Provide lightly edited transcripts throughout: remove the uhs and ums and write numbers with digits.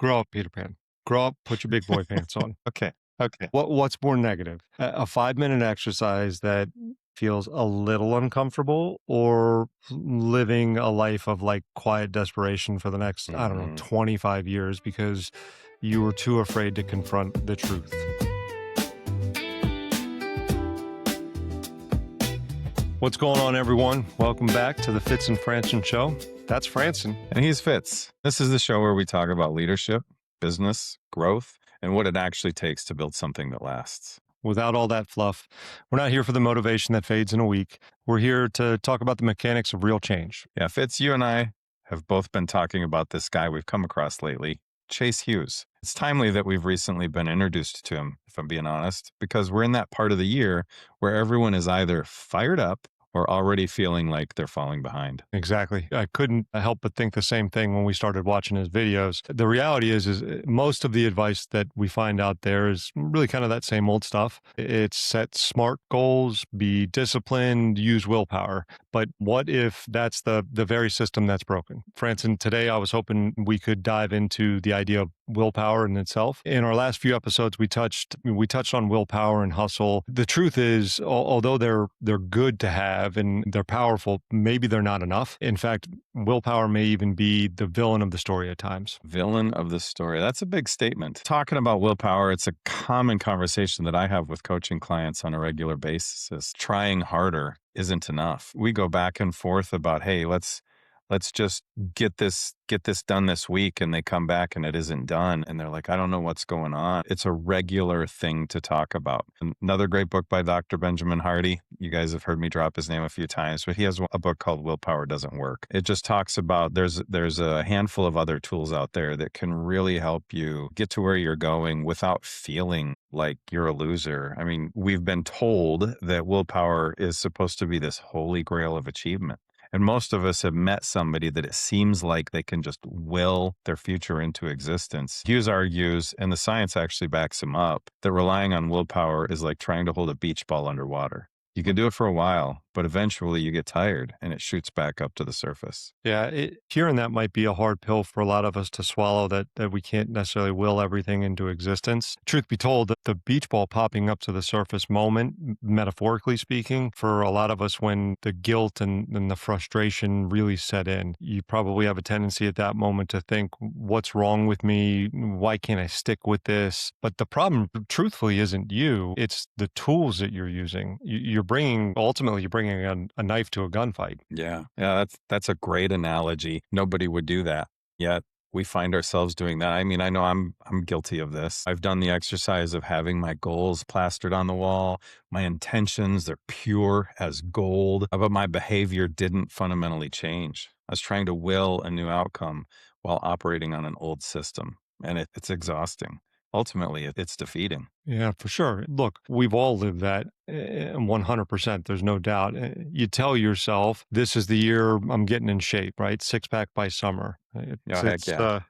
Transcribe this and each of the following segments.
Grow up, Peter Pan. Grow up, put your big boy pants on. Okay. Okay. What's more negative? A 5-minute exercise that feels a little uncomfortable, or living a life of like quiet desperation for the next, I don't know, Mhm. 25 years because you were too afraid to confront the truth. What's going on, everyone? Welcome back to the Fitz Franson Show. That's Franson. And he's Fitz. This is the show where we talk about leadership, business, growth, and what it actually takes to build something that lasts. Without all that fluff, we're not here for the motivation that fades in a week. We're here to talk about the mechanics of real change. Yeah, Fitz, you and I have both been talking about this guy we've come across lately, Chase Hughes. It's timely that we've recently been introduced to him, if I'm being honest, because we're in that part of the year where everyone is either fired up or already feeling like they're falling behind. Exactly. I couldn't help but think the same thing when we started watching his videos. The reality is most of the advice that we find out there is really kind of that same old stuff. It's set smart goals, be disciplined, use willpower. But what if that's the very system that's broken? Franson, today I was hoping we could dive into the idea of willpower in itself. In our last few episodes, we touched on willpower and hustle. The truth is, although they're good to have and they're powerful, maybe they're not enough. In fact, willpower may even be the villain of the story at times. Villain of the story. That's a big statement. Talking about willpower, it's a common conversation that I have with coaching clients on a regular basis. Is trying harder isn't enough. We go back and forth about, hey, let's just get this done this week, and they come back and it isn't done, and they're like, I don't know what's going on. It's a regular thing to talk about. Another great book by Dr. Benjamin Hardy. You guys have heard me drop his name a few times, but he has a book called Willpower Doesn't Work. It just talks about there's a handful of other tools out there that can really help you get to where you're going without feeling like you're a loser. I mean, we've been told that willpower is supposed to be this holy grail of achievement. And most of us have met somebody that it seems like they can just will their future into existence. Hughes argues, and the science actually backs him up, that relying on willpower is like trying to hold a beach ball underwater. You can do it for a while, but eventually you get tired and it shoots back up to the surface. Yeah, hearing that might be a hard pill for a lot of us to swallow, that we can't necessarily will everything into existence. Truth be told, the beach ball popping up to the surface moment, metaphorically speaking, for a lot of us when the guilt and the frustration really set in, you probably have a tendency at that moment to think, what's wrong with me? Why can't I stick with this? But the problem, truthfully, isn't you. It's the tools that you're using. Ultimately, you're bringing a knife to a gunfight. Yeah. Yeah, that's a great analogy. Nobody would do that. Yet we find ourselves doing that. I mean, I know I'm guilty of this. I've done the exercise of having my goals plastered on the wall. My intentions, they're pure as gold, but my behavior didn't fundamentally change. I was trying to will a new outcome while operating on an old system, and it's exhausting. Ultimately, it's defeating. Yeah, for sure. Look, we've all lived that 100%. There's no doubt. You tell yourself, this is the year I'm getting in shape, right? Six pack by summer. Yeah, heck yeah.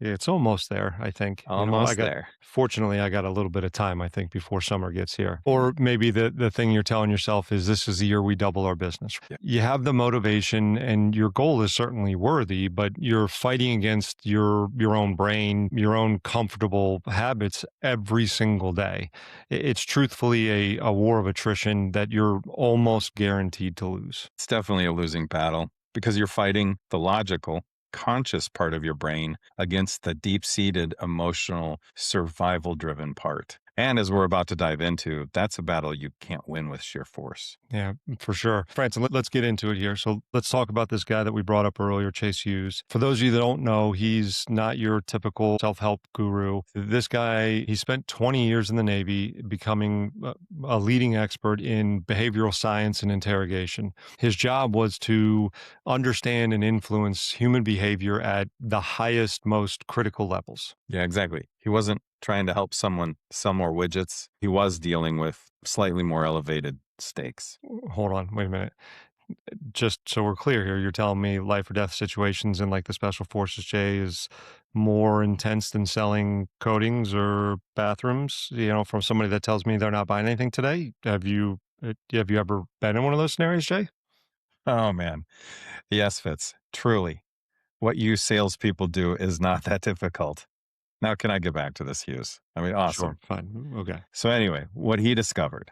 It's almost there, I think. Almost there. Fortunately, I got a little bit of time, I think, before summer gets here. Or maybe the thing you're telling yourself is, this is the year we double our business. Yeah. You have the motivation and your goal is certainly worthy, but you're fighting against your own brain, your own comfortable habits every single day. It's truthfully a war of attrition that you're almost guaranteed to lose. It's definitely a losing battle because you're fighting the logical, conscious part of your brain against the deep-seated, emotional, survival-driven part. And as we're about to dive into, that's a battle you can't win with sheer force. Yeah, for sure. Franson, let's get into it here. So let's talk about this guy that we brought up earlier, Chase Hughes. For those of you that don't know, he's not your typical self-help guru. This guy, he spent 20 years in the Navy becoming a leading expert in behavioral science and interrogation. His job was to understand and influence human behavior at the highest, most critical levels. Yeah, exactly. He wasn't trying to help someone sell more widgets. He was dealing with slightly more elevated stakes. Hold on, wait a minute. Just so we're clear here, you're telling me life or death situations in like the Special Forces, Jay, is more intense than selling coatings or bathrooms, from somebody that tells me they're not buying anything today? Have you ever been in one of those scenarios, Jay? Oh, man. Yes, Fitz. Truly. What you salespeople do is not that difficult. Now, can I get back to this, Hughes? I mean, awesome. Sure, fine. Okay. So anyway, what he discovered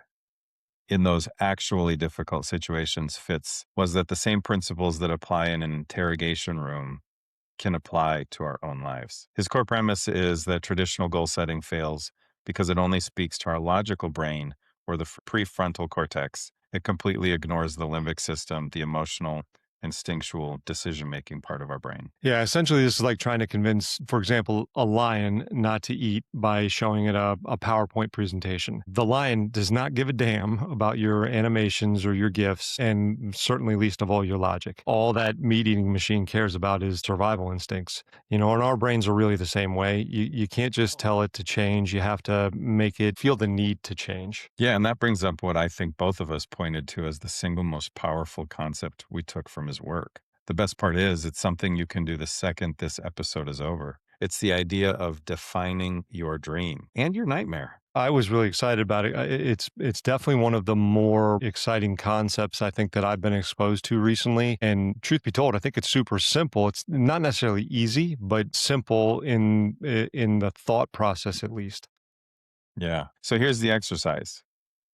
in those actually difficult situations, Fitz, was that the same principles that apply in an interrogation room can apply to our own lives. His core premise is that traditional goal setting fails because it only speaks to our logical brain or the prefrontal cortex. It completely ignores the limbic system, the emotional, instinctual decision making part of our brain. Yeah, essentially, this is like trying to convince, for example, a lion not to eat by showing it a PowerPoint presentation. The lion does not give a damn about your animations or your gifts, and certainly least of all your logic. All that meat eating machine cares about is survival instincts. And our brains are really the same way. You can't just tell it to change, you have to make it feel the need to change. Yeah, and that brings up what I think both of us pointed to as the single most powerful concept we took from his work. The best part is, it's something you can do the second this episode is over. It's the idea of defining your dream and your nightmare. I was really excited about it. It's definitely one of the more exciting concepts I think that I've been exposed to recently. And truth be told, I think it's super simple. It's not necessarily easy, but simple in the thought process at least. Yeah. So here's the exercise.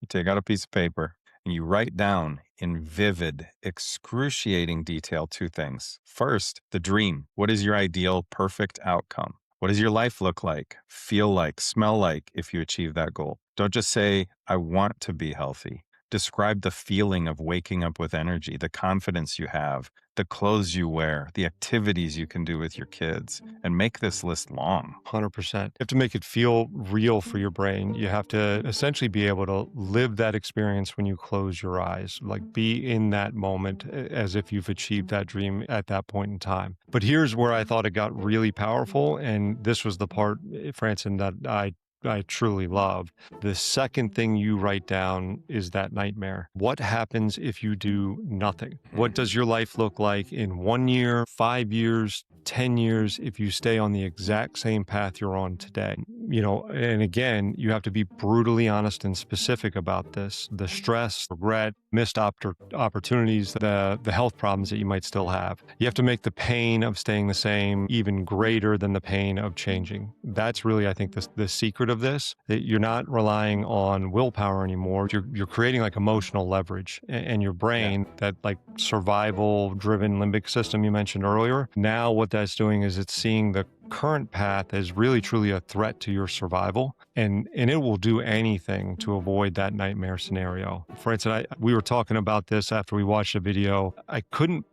You take out a piece of paper and you write down in vivid, excruciating detail two things. First, the dream. What is your ideal, perfect outcome? What does your life look like, feel like, smell like if you achieve that goal? Don't just say, I want to be healthy. Describe the feeling of waking up with energy, the confidence you have, the clothes you wear, the activities you can do with your kids, and make this list long. 100%. You have to make it feel real for your brain. You have to essentially be able to live that experience when you close your eyes, like be in that moment as if you've achieved that dream at that point in time. But here's where I thought it got really powerful. And this was the part, Franson, that I truly love. The second thing you write down is that nightmare. What happens if you do nothing? What does your life look like in 1 year, 5 years, 10 years if you stay on the exact same path you're on today? And again, you have to be brutally honest and specific about this. The stress, regret, missed opportunities, the health problems that you might still have. You have to make the pain of staying the same even greater than the pain of changing. That's really, I think, the secret of this, that you're not relying on willpower anymore. You're creating like emotional leverage, and your brain, that like survival driven limbic system you mentioned earlier. Now what that's doing is it's seeing the current path as really truly a threat to your survival, and it will do anything to avoid that nightmare scenario. For instance, we were talking about this after we watched a video. I couldn't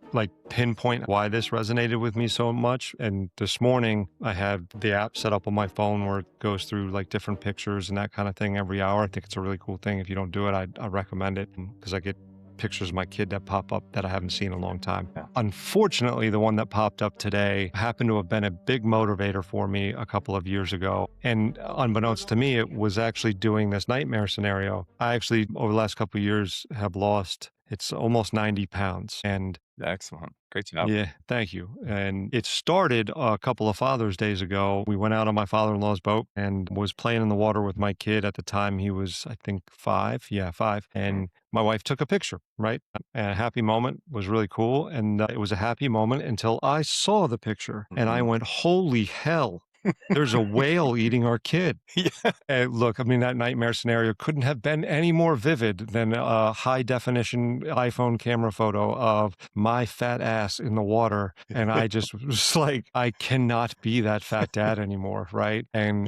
pinpoint why this resonated with me so much, and this morning I had the app set up on my phone where it goes through like different pictures and that kind of thing every hour. I think it's a really cool thing. If you don't do it, I recommend it, because I get pictures of my kid that pop up that I haven't seen in a long time. Yeah. Unfortunately, the one that popped up today happened to have been a big motivator for me a couple of years ago. And unbeknownst to me, it was actually doing this nightmare scenario. I actually, over the last couple of years, have lost, it's almost 90 pounds. And Excellent. Great job. yeah, thank you. And it started a couple of Father's Days ago. We went out on my father-in-law's boat and was playing in the water with my kid. At the time, he was, I think, 5. Yeah, 5. And my wife took a picture, right? And a happy moment, was really cool. And it was a happy moment until I saw the picture and I went, holy hell. There's a whale eating our kid. Yeah. And look, I mean, that nightmare scenario couldn't have been any more vivid than a high definition iPhone camera photo of my fat ass in the water. And I just was like, I cannot be that fat dad anymore. Right. And,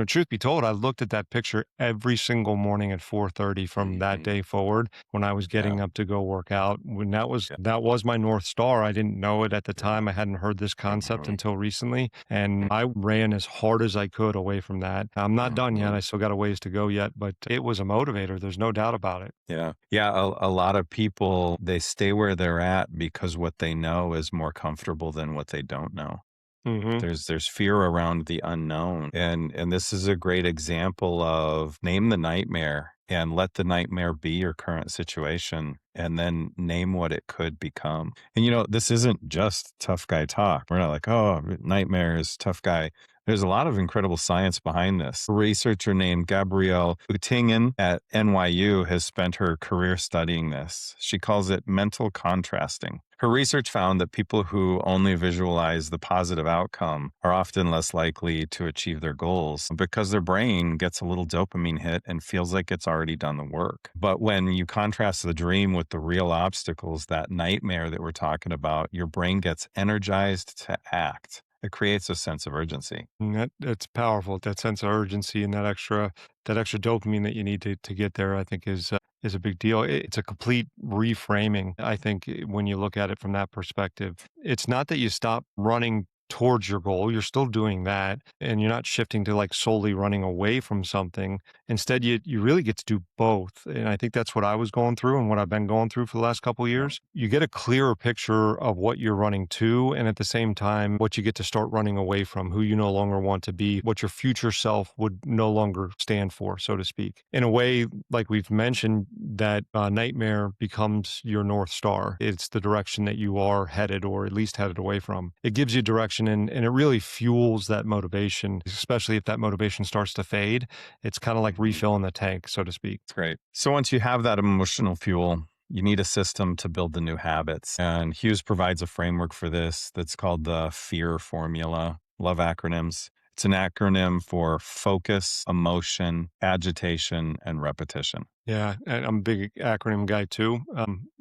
truth be told, I looked at that picture every single morning at 4:30 from that day forward when I was getting up to go work out. When that was my North Star. I didn't know it at the time. I hadn't heard this concept until recently. And I ran as hard as I could away from that. I'm not done yet. I still got a ways to go yet, but it was a motivator. There's no doubt about it. Yeah. Yeah. A lot of people, they stay where they're at because what they know is more comfortable than what they don't know. There's fear around the unknown. And this is a great example of name the nightmare and let the nightmare be your current situation, and then name what it could become. And this isn't just tough guy talk. We're not like, oh, nightmares, tough guy. There's a lot of incredible science behind this. A researcher named Gabrielle Utingen at NYU has spent her career studying this. She calls it mental contrasting. Her research found that people who only visualize the positive outcome are often less likely to achieve their goals because their brain gets a little dopamine hit and feels like it's already done the work. But when you contrast the dream with the real obstacles, that nightmare that we're talking about, your brain gets energized to act. It creates a sense of urgency. And that's powerful. That sense of urgency and that extra dopamine that you need to get there, I think is a big deal. It's a complete reframing. I think when you look at it from that perspective, it's not that you stop running towards your goal. You're still doing that, and you're not shifting to like solely running away from something. Instead, you really get to do both. And I think that's what I was going through and what I've been going through for the last couple of years. You get a clearer picture of what you're running to, and at the same time, what you get to start running away from, who you no longer want to be, what your future self would no longer stand for, so to speak. In a way, like we've mentioned, that nightmare becomes your North Star. It's the direction that you are headed, or at least headed away from. It gives you direction, and it really fuels that motivation, especially if that motivation starts to fade. It's kind of like refilling the tank, so to speak. It's great. So once you have that emotional fuel, you need a system to build the new habits. And Hughes provides a framework for this that's called the FEAR formula. Love acronyms. It's an acronym for focus, emotion, agitation, and repetition. Yeah, and I'm a big acronym guy too.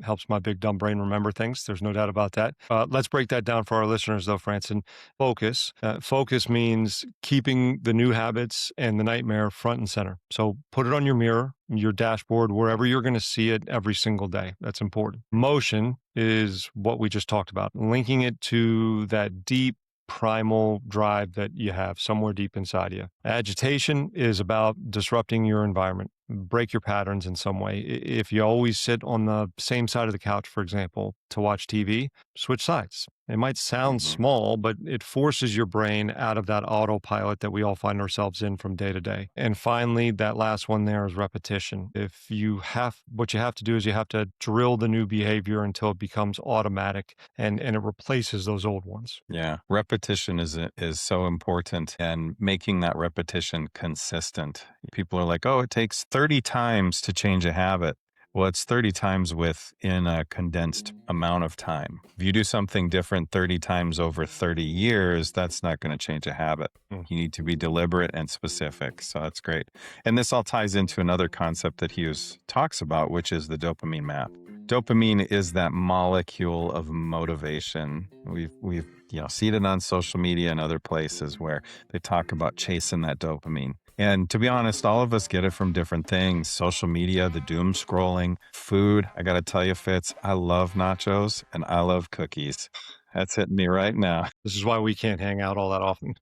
Helps my big dumb brain remember things. There's no doubt about that. Let's break that down for our listeners, though, Franson. Focus. Focus means keeping the new habits and the nightmare front and center. So put it on your mirror, your dashboard, wherever you're going to see it every single day. That's important. Motion is what we just talked about, linking it to that deep primal drive that you have somewhere deep inside you. Agitation is about disrupting your environment, break your patterns in some way. If you always sit on the same side of the couch, for example, to watch TV, switch sides. It might sound small, but it forces your brain out of that autopilot that we all find ourselves in from day to day. And finally, that last one there is repetition. What you have to do is you have to drill the new behavior until it becomes automatic and it replaces those old ones. Yeah. Repetition is so important, and making that repetition consistent. People are like, oh, it takes 30 times to change a habit. Well, it's 30 times within a condensed amount of time. If you do something different 30 times over 30 years, that's not going to change a habit. You need to be deliberate and specific. So that's great. And this all ties into another concept that Hughes talks about, which is the dopamine map. Dopamine is that molecule of motivation. We've seen it on social media and other places where they talk about chasing that dopamine. And to be honest, all of us get it from different things. Social media, the doom scrolling, food. I got to tell you, Fitz, I love nachos and I love cookies. That's hitting me right now. This is why we can't hang out all that often.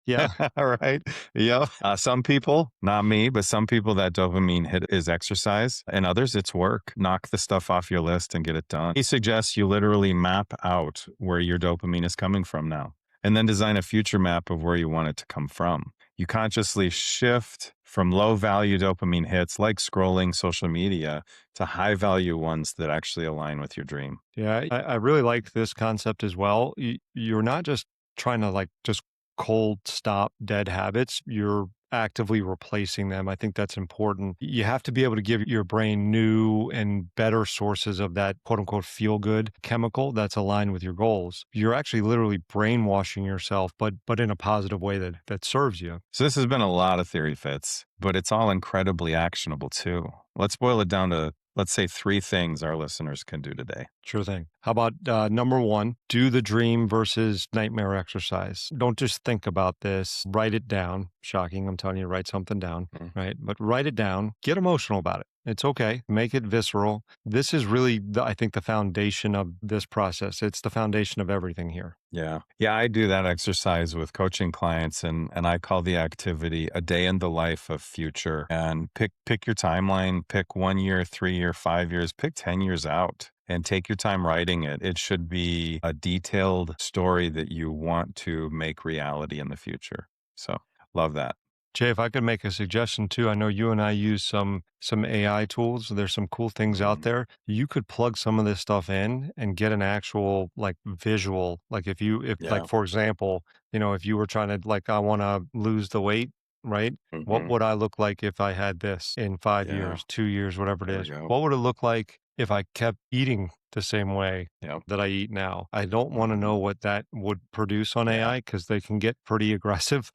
Yeah. All right. Yeah. Some people, not me, but some people that dopamine hit is exercise, and others it's work. Knock the stuff off your list and get it done. He suggests you literally map out where your dopamine is coming from now, and then design a future map of where you want it to come from. You consciously shift from low value dopamine hits like scrolling social media to high value ones that actually align with your dream. Yeah. I really like this concept as well. You're not just trying to just cold stop dead habits. You're actively replacing them. I think that's important. You have to be able to give your brain new and better sources of that quote unquote feel good chemical that's aligned with your goals. You're actually literally brainwashing yourself, but in a positive way that serves you. So this has been a lot of theory, Fits, but it's all incredibly actionable too. Let's boil it down to, let's say, 3 things our listeners can do today. Sure thing. How about number 1, do the dream versus nightmare exercise. Don't just think about this. Write it down. Shocking. I'm telling you, write something down, right? But write it down. Get emotional about it. It's okay. Make it visceral. This is really, I think, the foundation of this process. It's the foundation of everything here. Yeah. Yeah, I do that exercise with coaching clients, and I call the activity a day in the life of future. And pick your timeline, pick 1 year, 3 year, 5 years, pick 10 years out. And take your time writing it. It should be a detailed story that you want to make reality in the future. So love that. Jay, if I could make a suggestion too, I know you and I use some AI tools. There's some cool things out Mm, there. You could plug some of this stuff in and get an actual like visual. Like if like yeah. for example, if you were trying to like I want to lose the weight, right? What Hmm. would I look like if I had this in five Yeah. years, 2 years, whatever it There we is? go. What would it look like if I kept eating the same way Yep. that I eat now? I don't want to Hmm. know what that would produce on Yeah. AI because they can get pretty aggressive.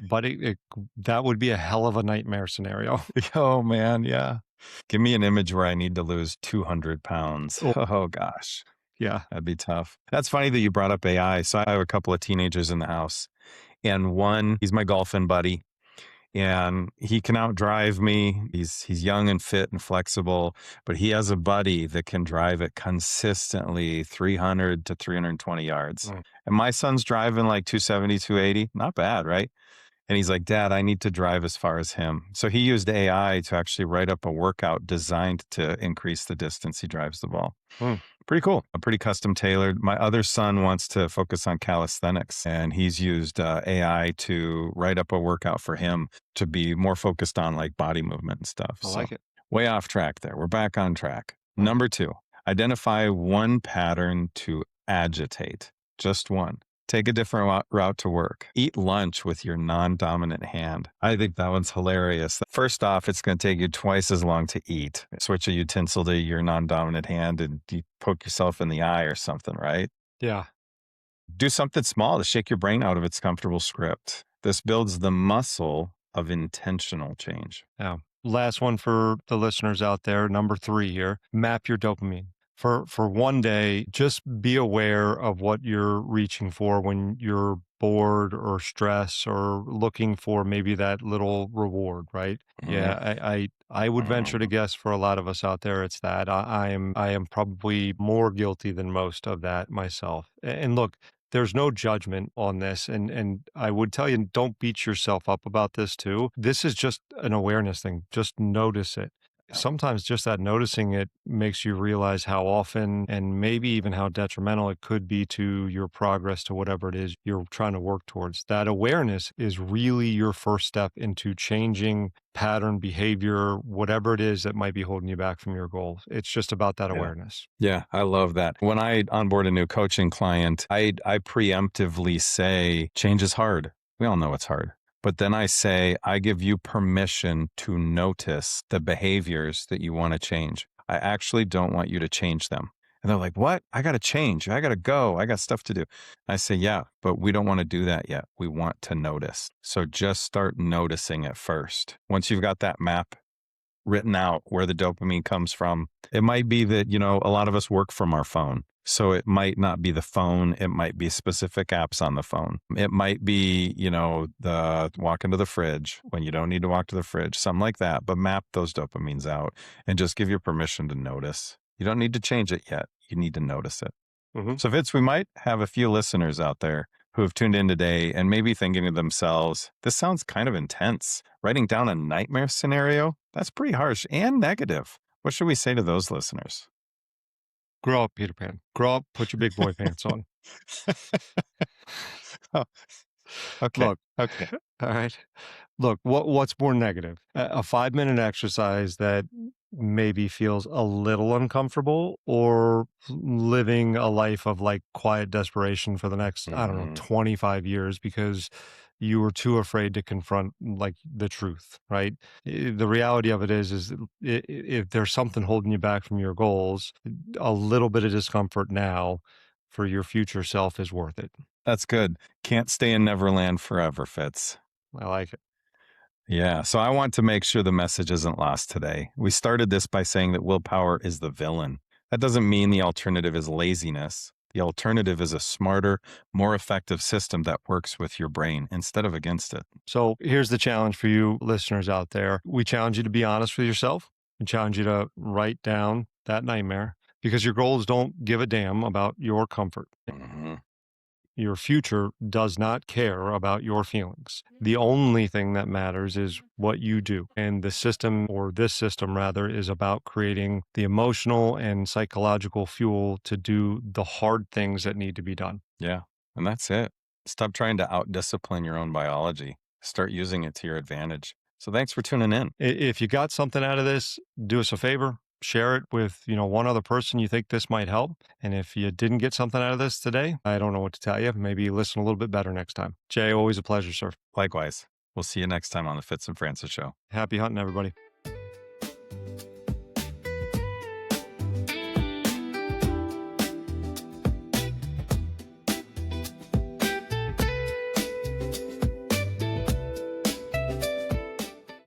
But that would be a hell of a nightmare scenario. Oh, man. Yeah. Give me an image where I need to lose 200 pounds. Oh, Oh, gosh. yeah. That'd be tough. That's funny that you brought up AI. So I have a couple of teenagers in the house, and one, he's my golfing buddy, and he can outdrive me. He's young and fit and flexible, but he has a buddy that can drive it consistently 300 to 320 yards. Mm, And my son's driving like 270, 280. Not bad, right? And he's like, Dad, I need to drive as far as him. So he used AI to actually write up a workout designed to increase the distance he drives the ball. mm. Pretty cool. Pretty custom tailored. My other son wants to focus on calisthenics, and he's used AI to write up a workout for him to be more focused on like body movement and stuff. I So, like it. way off track there. We're back on track. Mm. Number two, identify one pattern to agitate, just one. Take a different route to work. Eat lunch with your non dominant hand. I think that one's hilarious. First off, it's going to take you twice as long to eat. Switch a utensil to your non dominant hand and you poke yourself in the eye or something, right? Yeah. Do something small to shake your brain out of its comfortable script. This builds the muscle of intentional change. Yeah. Last one for the listeners out there, number 3 here. Map your dopamine. For one day, just be aware of what you're reaching for when you're bored or stressed or looking for maybe that little reward, right? Mhm. Yeah, I would venture to Mhm. guess for a lot of us out there, it's that. I am probably more guilty than most of that myself. And look, there's no judgment on this, and I would tell you, don't beat yourself up about this too. This is just an awareness thing. Just notice it. Yeah. Sometimes just that noticing it makes you realize how often and maybe even how detrimental it could be to your progress to whatever it is you're trying to work towards. That awareness is really your first step into changing pattern behavior, whatever it is that might be holding you back from your goals. It's just about that Yeah. awareness. Yeah, I love that. When I onboard a new coaching client, I preemptively say change is hard. We all know it's hard. But then I say I give you permission to notice the behaviors that you want to change. I actually don't want you to change them. And they're like, "What? I got to change. I got to go. I got stuff to do." I say, "Yeah, but we don't want to do that yet. We want to notice. So just start noticing it first. Once you've got that map written out where the dopamine comes from. It might be that, a lot of us work from our phone. So it might not be the phone. It might be specific apps on the phone. It might be, the walk into the fridge when you don't need to walk to the fridge, something like that. But map those dopamines out and just give your permission to notice. You don't need to change it yet. You need to notice it. Mhm. So, Fitz, we might have a few listeners out there who have tuned in today and maybe thinking to themselves, this sounds kind of intense. Writing down a nightmare scenario, that's pretty harsh and negative. What should we say to those listeners? Grow up, Peter Pan. Grow up, put your big boy pants on. Oh, okay. Look, Okay. all right. Look, what's more negative? A 5-minute exercise that maybe feels a little uncomfortable, or living a life of like quiet desperation for the next, I don't know, Mhm. 25 years because you were too afraid to confront like the truth, right? The reality of it is if there's something holding you back from your goals, a little bit of discomfort now for your future self is worth it. That's good. Can't stay in Neverland forever, Fitz. I like it. Yeah. So I want to make sure the message isn't lost today. We started this by saying that willpower is the villain. That doesn't mean the alternative is laziness. The alternative is a smarter, more effective system that works with your brain instead of against it. So here's the challenge for you listeners out there. We challenge you to be honest with yourself. We challenge you to write down that nightmare because your goals don't give a damn about your comfort. Mhm. Your future does not care about your feelings. The only thing that matters is what you do. And the system, or this system rather, is about creating the emotional and psychological fuel to do the hard things that need to be done. Yeah. And that's it. Stop trying to outdiscipline your own biology. Start using it to your advantage. So thanks for tuning in. If you got something out of this, do us a favor. Share it with, one other person you think this might help. And if you didn't get something out of this today, I don't know what to tell you. Maybe listen a little bit better next time. Jay, always a pleasure, sir. Likewise. We'll see you next time on the Fitz and Franson Show. Happy hunting, everybody.